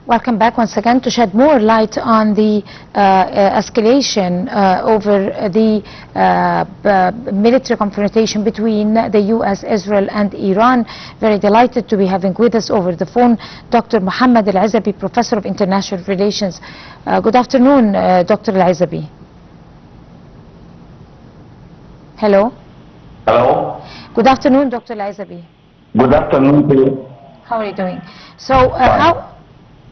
Welcome back once again to shed more light on the escalation over the military confrontation between the U.S., Israel and Iran. Very delighted to be having with us over the phone Dr. Mohamed Ezaby, Professor of International Relations. Good afternoon, Dr. Ezaby. Hello? Hello? Good afternoon, Dr. Ezaby. Good afternoon to you. How are you doing? So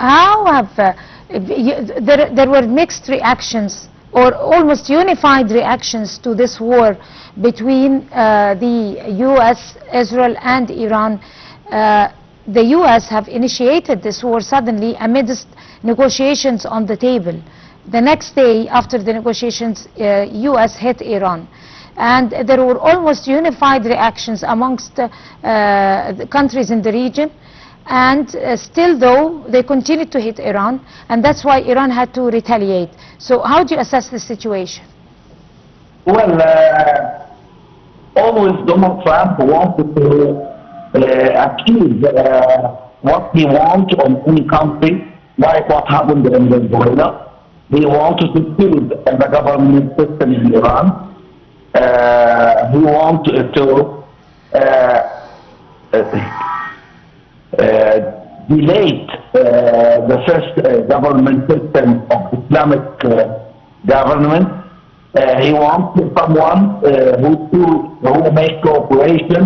how have there were mixed reactions or almost unified reactions to this war between the U.S., Israel and Iran. The U.S. have initiated this war suddenly amidst negotiations on the table. The next day after the negotiations, U.S. hit Iran. And there were almost unified reactions amongst the countries in the region. And still though, they continued to hit Iran, and that's why Iran had to retaliate. So how do you assess the situation? Well, always Donald Trump wanted to accuse what he wants on any country, like what happened in Venezuela. He wanted to kill the government system in Iran. He wanted to delayed the first government system of Islamic government. He wants someone who makes cooperation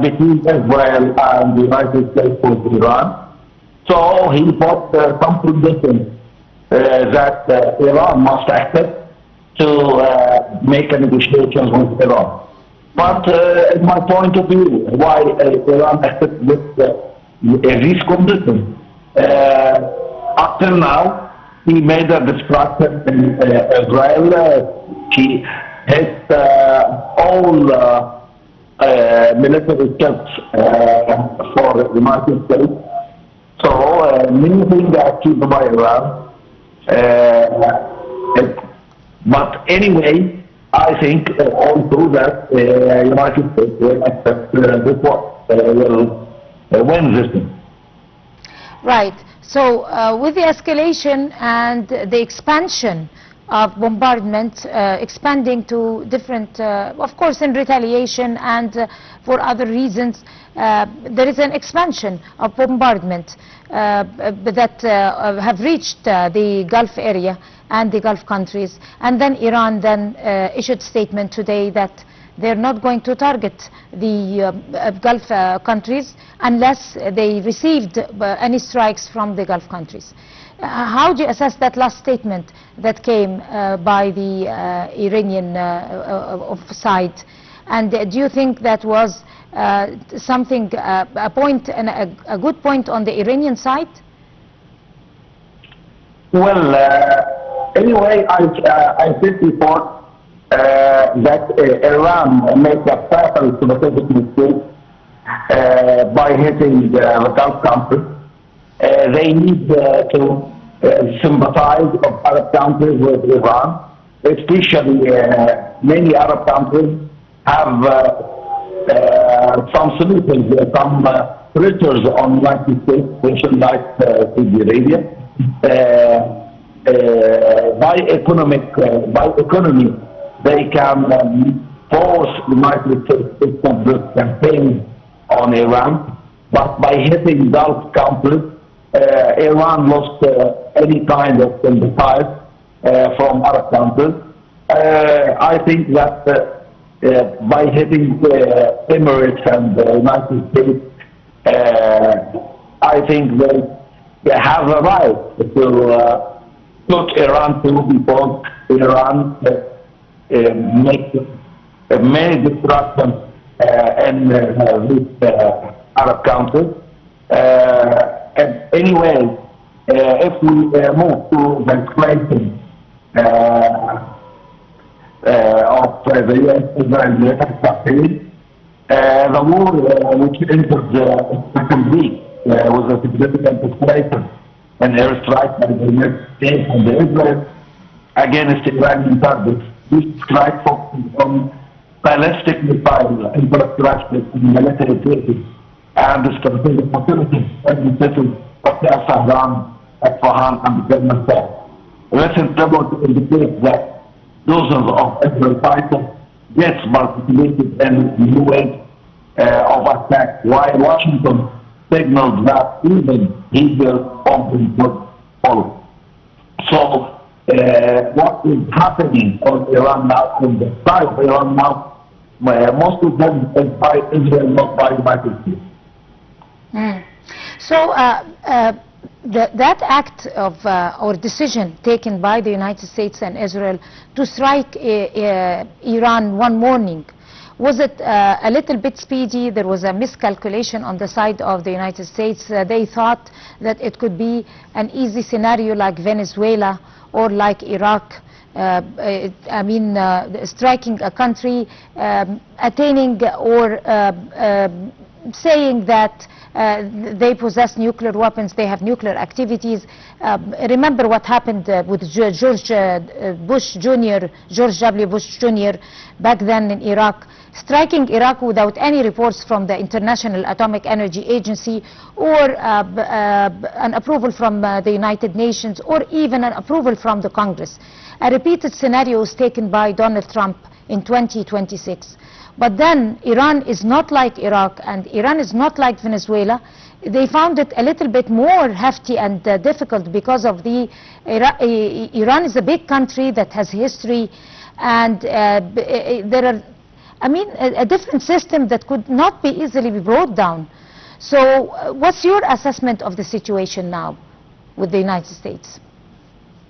between Israel and the United States with Iran. So he put some conditions that Iran must accept to make a negotiations with Iran. But in my point of view, why Iran accepted these conditions? Up till now, he made a destruction in Israel. He hit all military steps for the United States. So many things are achieved by Iran. But anyway, I think also that United States will accept this war, will win this thing. Right. So with the escalation and the expansion of bombardment, expanding to different, of course in retaliation and for other reasons, there is an expansion of bombardment that have reached the Gulf area and the Gulf countries. And then Iran then issued statement today that they're not going to target the Gulf countries unless they received any strikes from the Gulf countries. How do you assess that last statement that came by the Iranian side? And do you think that was something, a point, and a good point on the Iranian side? Well, anyway, I said before that Iran made a fatal strategic mistake by hitting the Gulf countries. They need to sympathize of Arab countries with Iran, especially many Arab countries have some solutions, some pressures on United States, especially like Saudi Arabia. By economy, they can force the United States to conduct campaign on Iran, but by hitting Gulf countries, Iran lost any kind of sympathy from Arab countries. I think that by hitting the Emirates and the United States, I think they have a right to put Iran to, because Iran make many destructions in these Arab countries. And anyway, if we move to the question of the U.S.-Israel campaign, the war which entered the second week was a significant escalation and airstrike by the United States and Israel against Iranian targets. This strike focused on ballistic missile infrastructure in military bases and the strategic facilities and settled Dr. Saddam, Fahan, and the government said. Recent reports indicate that dozens of Israel fighters gets participated in new waves of attack, while Washington signaled that even Israel bombing would follow. So what is happening on Iran now, on the side of Iran now, most of them is by Israel, not by United States. So that act of or decision taken by the United States and Israel to strike Iran one morning, was it a little bit speedy? There was a miscalculation on the side of the United States. They thought that it could be an easy scenario like Venezuela or like Iraq. Striking a country, attaining or saying that they possess nuclear weapons, they have nuclear activities. Remember what happened with George W. Bush Jr. back then in Iraq, striking Iraq without any reports from the International Atomic Energy Agency or an approval from the United Nations or even an approval from the Congress. A repeated scenario was taken by Donald Trump in 2026. But then Iran is not like Iraq and Iran is not like Venezuela. They found it a little bit more hefty and difficult because of the Iran is a big country that has history, and there are, a different system that could not be easily be brought down. So what's your assessment of the situation now with the United States?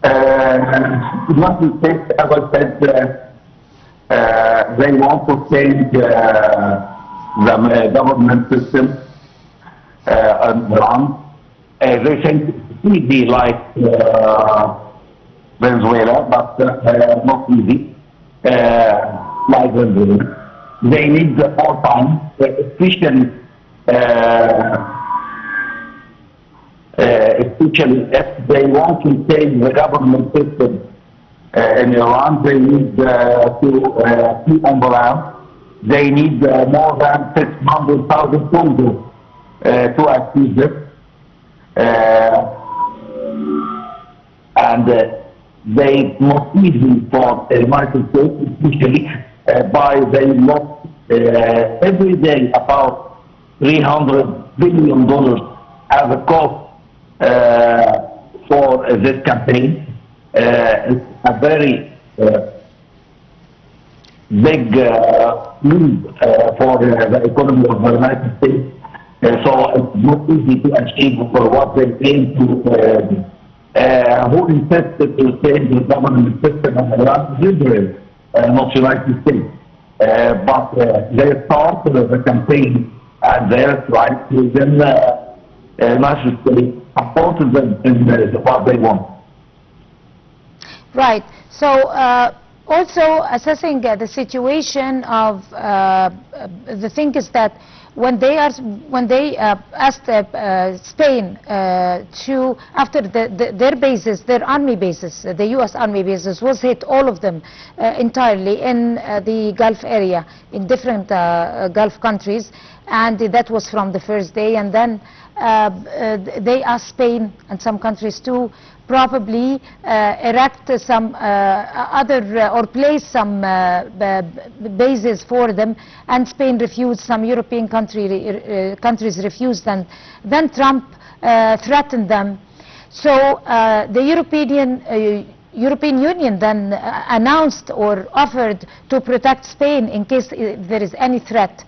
United States, as I said, they want to change the government system in Iran. They think it's easy like Venezuela, but not easy like Venezuela. They need more time, especially if they want to change the government system in Iran. They need to keep on the ground. They need more than 600,000 soldiers to achieve this. And they not easy for the United States, especially by they lost every day about $300 billion as a cost for this campaign. It's a very big move for the economy of the United States. So it's not easy to achieve for what they aim to. Who insisted to change the government system of Iran is Israel, not the United States. But they started the campaign and they're trying to then United States supported them in what they want. Right. So also assessing the situation of the thing is that when they asked Spain to, after their bases, their army bases, the U.S. army bases was hit, all of them entirely in the Gulf area, in different Gulf countries, and that was from the first day. And then they asked Spain and some countries to probably erect some other or place some bases for them, and Spain refused, some European countries refused, and then Trump threatened them. So the European Union then announced or offered to protect Spain in case there is any threat.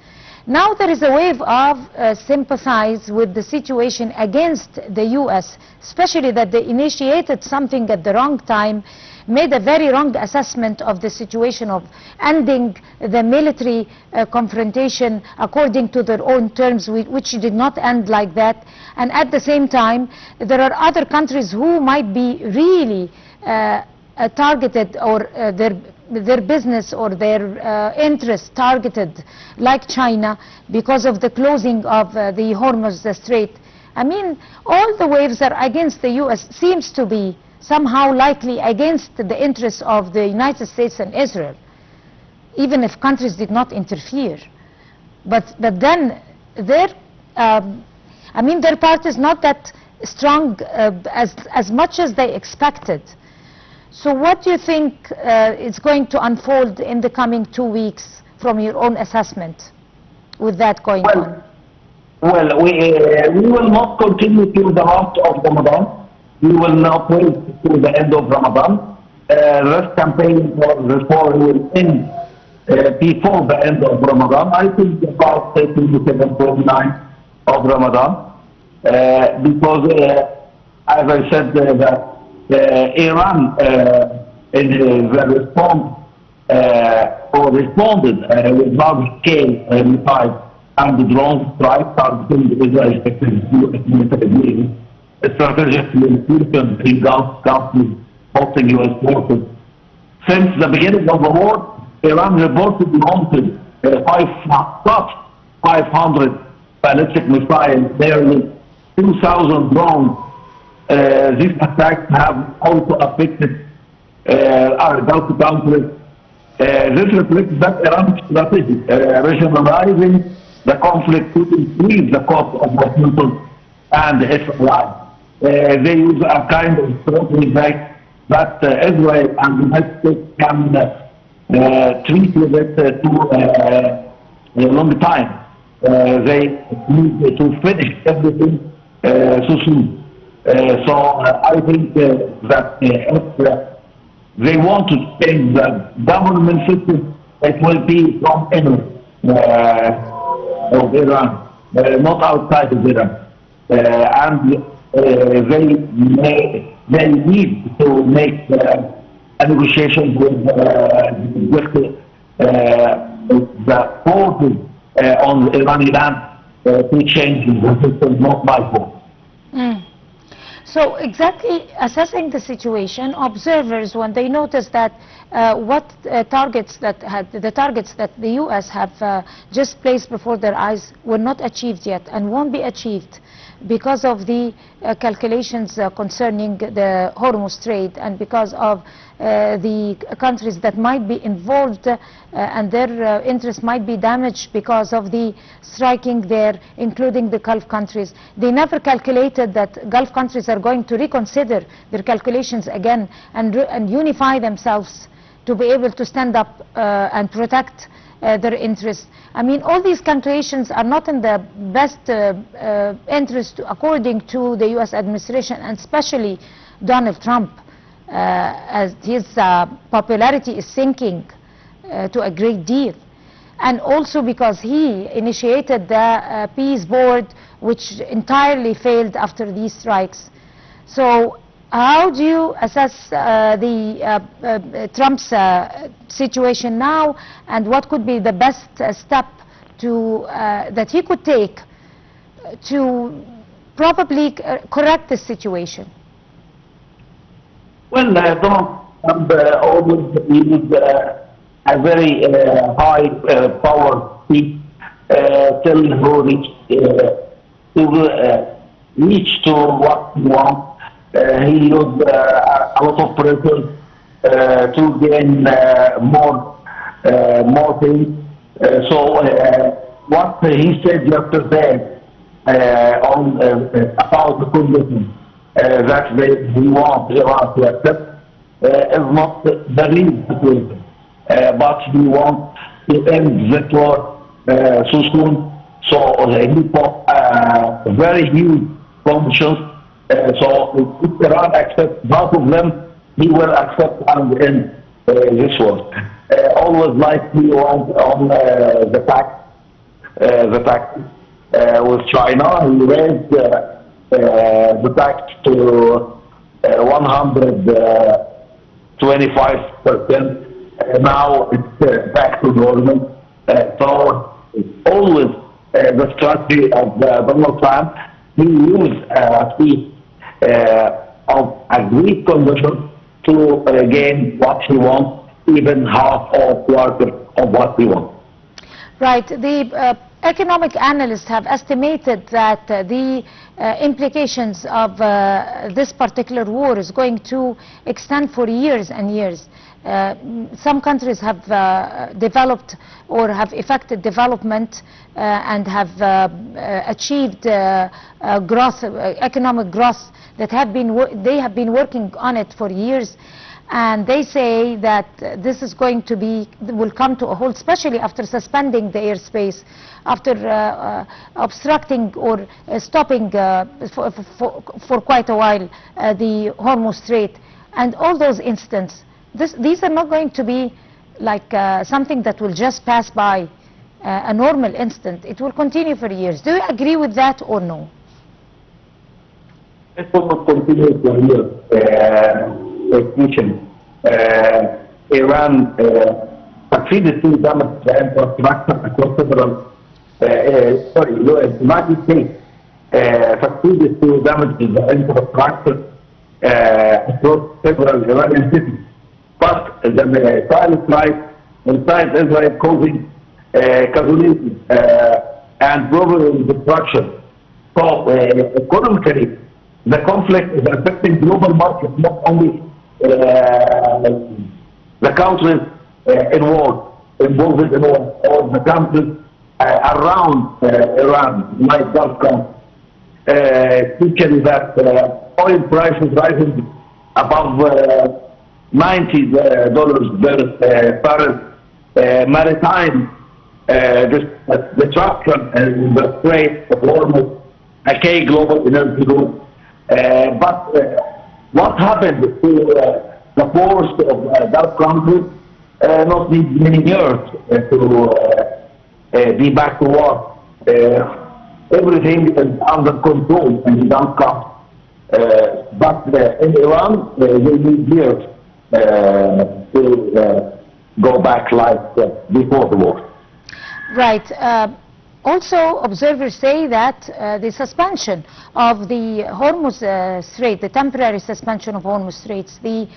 Now there is a wave of sympathize with the situation against the U.S., especially that they initiated something at the wrong time, made a very wrong assessment of the situation of ending the military confrontation according to their own terms, which did not end like that. And at the same time, there are other countries who might be really targeted, or their business or their interests targeted, like China, because of the closing of the Hormuz Strait. I mean, all the waves are against the U.S. seems to be somehow likely against the interests of the United States and Israel, even if countries did not interfere. But then their part is not that strong as much as they expected. So what do you think is going to unfold in the coming 2 weeks from your own assessment with that going on? Well, we will not continue till the month of Ramadan. We will not wait till the end of Ramadan. This campaign for reform will end before the end of Ramadan. I think about 27, 29 of Ramadan. Because, as I said, Iran in the response responded with large-scale missiles and the drone strikes targeting Israel's strategic locations in Gulf countries hosting U.S. forces. Since the beginning of the war, Iran reported launched 500 ballistic missiles, nearly 2,000 drones. These attacks have also affected our Gulf countries. This reflects that Iran's strategy, regionalizing the conflict to increase the cost of Washington and its allies. They use a kind of strategy that Israel and the United States can treat with it to a long time. They need to finish everything so soon. So I think that if they want to change the government system, it will be from inward of Iran, not outside of Iran. And they need to make a negotiation with the forces on the Iranian land to change the system, not by force. So exactly assessing the situation, observers, when they notice that the targets that the U.S. have just placed before their eyes were not achieved yet and won't be achieved because of the calculations concerning the Hormuz Strait and because of the countries that might be involved and their interests might be damaged because of the striking there, including the Gulf countries. They never calculated that Gulf countries are going to reconsider their calculations again and unify themselves to be able to stand up and protect their interests. I mean, all these calculations are not in the best interest according to the U.S. administration, and especially Donald Trump, as his popularity is sinking to a great deal. And also because he initiated the peace board, which entirely failed after these strikes. So how do you assess Trump's situation now, and what could be the best step that he could take to probably correct this situation? Well, Donald Trump always used a very high power peak till he reached to what he wants. He used a lot of pressure to gain more things. So what he said yesterday about the conditions that he wants Iran to accept is not the real situation. But he wants to end the war so soon. So he put very huge conditions. So if Iran accepts half of them, he will accept and end this war. Always like he was on the tax with China. He raised the tax to 125%. Now it's back to normal. So it's always the strategy of Donald Trump. He used a piece of agreed conditions to gain what he wants, even half or quarter of what he wants. Right. The Economic analysts have estimated that the implications of this particular war is going to extend for years and years. Some countries have developed or have effected development and have achieved growth, economic growth that they have been working on it for years. And they say that this is going to will come to a halt, especially after suspending the airspace, after obstructing or stopping for quite a while the Hormuz Strait. And all those incidents, these are not going to be like something that will just pass by, a normal incident. It will continue for years. Do you agree with that or no? It will not continue for years. Iran succeeded to damage the infrastructure across several, the United States succeeded to damage the infrastructure across several Iranian cities. But the missile strike inside Israel causing casualties and global destruction. So economically, the conflict is affecting global markets, not only the countries involved in war, or the countries around Iran, like Gulf countries. Especially that oil prices rising above $90 per barrel, maritime disruption and the Strait of Hormuz, a key global energy route. But what happened to the force of Gulf countries not need many years to be back to war. Everything is under control and it don't come. But in Iran, they need years to go back like before the war. Right. Also, observers say that the suspension of the Hormuz Strait, the temporary suspension of Hormuz Straits, the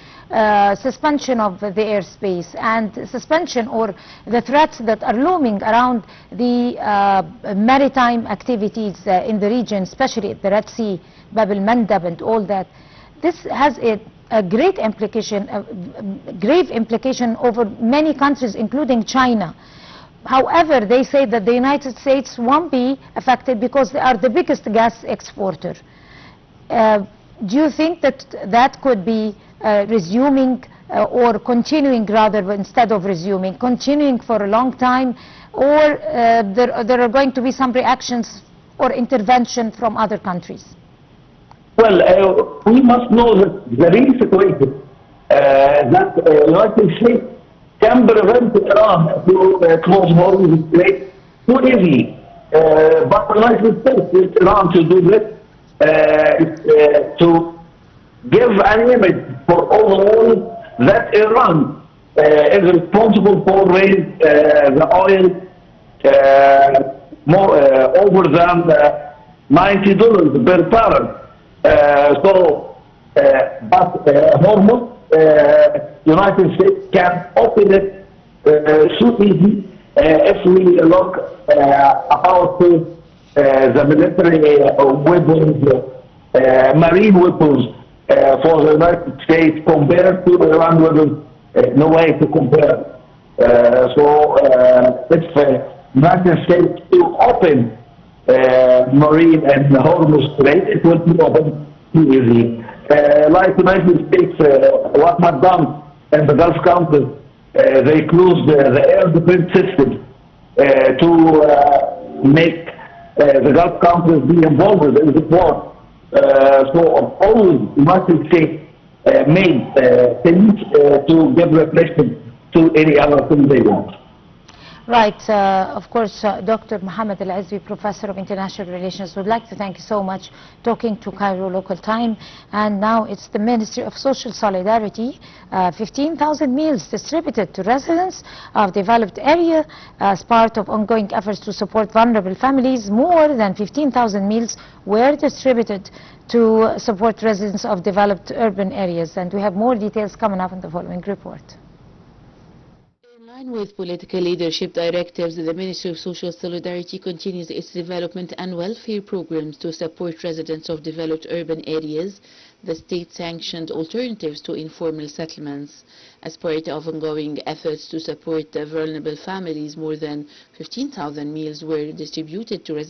suspension of the airspace, and suspension or the threats that are looming around the maritime activities in the region, especially at the Red Sea, Bab el-Mandab and all that, this has a great implication, a grave implication over many countries, including China. However, they say that the United States won't be affected because they are the biggest gas exporter. Do you think that that could be resuming or continuing rather instead of resuming, continuing for a long time, or there are going to be some reactions or intervention from other countries? Well, we must know that the real situation that the United States can prevent Iran to close Hormuz Strait too easily. But the United States is Iran to do this, to give an image for overall that Iran is responsible for raising the oil more over than $90 per barrel. But Hormuz, United States can open it so easy if we look about the military weapons, marine weapons for the United States compared to Iran weapons, no way to compare. If United States to open marine and Hormuz Strait, it will be open too easy. Like the United States, what have done in the Gulf countries, they closed the air defense system to make the Gulf countries be involved in the war. So always the United States made things to give reflection to any other thing they want. Right. Of course, Dr. Mohamed Ezaby, Professor of International Relations, would like to thank you so much talking to Cairo Local Time. And now it's the Ministry of Social Solidarity. 15,000 meals distributed to residents of developed area as part of ongoing efforts to support vulnerable families. More than 15,000 meals were distributed to support residents of developed urban areas. And we have more details coming up in the following report. In line with political leadership directives, the Ministry of Social Solidarity continues its development and welfare programs to support residents of developed urban areas. The state sanctioned alternatives to informal settlements. As part of ongoing efforts to support vulnerable families, more than 15,000 meals were distributed to residents